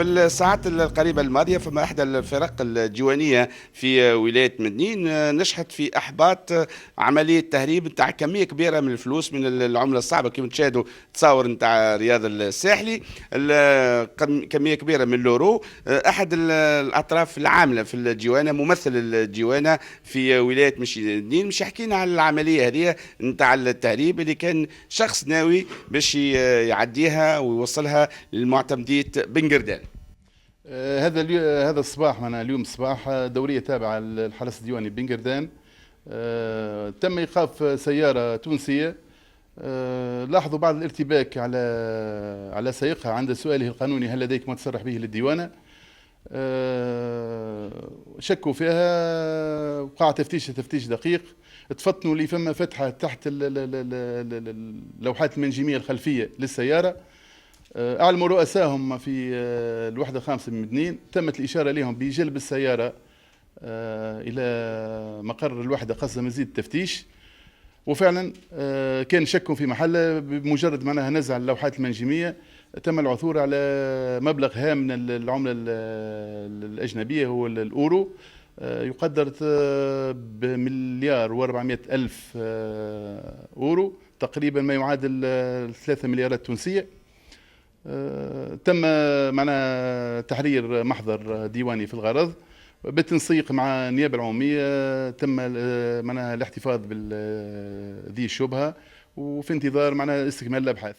في الساعات القريبة الماضية فما إحدى الفرق الديوانية في ولاية مدنين نجحت في إحباط عملية تهريب نتاع كمية كبيرة من الفلوس من العملة الصعبة كما تشاهدوا تصاور نتاع رياض الساحلي. كمية كبيرة من اليورو. أحد الأطراف العاملة في الديوانة ممثل الديوانة في ولاية مدنين مش يحكينا على العملية هذه نتاع التهريب اللي كان شخص ناوي باش يعديها ويوصلها للمعتمدية بن قردان. هذا الصباح معنا اليوم الصباح دورية تابعة للحرس الديواني بن قردان. تم إيقاف سيارة تونسية. لاحظوا بعض الارتباك على سائقها عند سؤاله القانوني هل لديك ما تصرح به للديوانة. شكوا فيها، وقع تفتيش دقيق. تفطنوا لي فما فتحة تحت اللوحات المنجمية الخلفية للسيارة. أعلموا رؤسائهم في الوحدة الخامسة من مدنين. تمت الإشارة لهم بجلب السيارة إلى مقر الوحدة قصد مزيد التفتيش، وفعلا كان شك في محله. بمجرد معناها نزع اللوحات المنجمية تم العثور على مبلغ هام من العملة الأجنبية هو الأورو، يقدر بمليار و400 ألف أورو، تقريبا ما يعادل 3 مليارات تونسية. تم معنا تحرير محضر ديواني في الغرض بالتنسيق مع النيابة العمومية. تم معناها الاحتفاظ بذي الشبهة وفي انتظار معناها استكمال الأبحاث.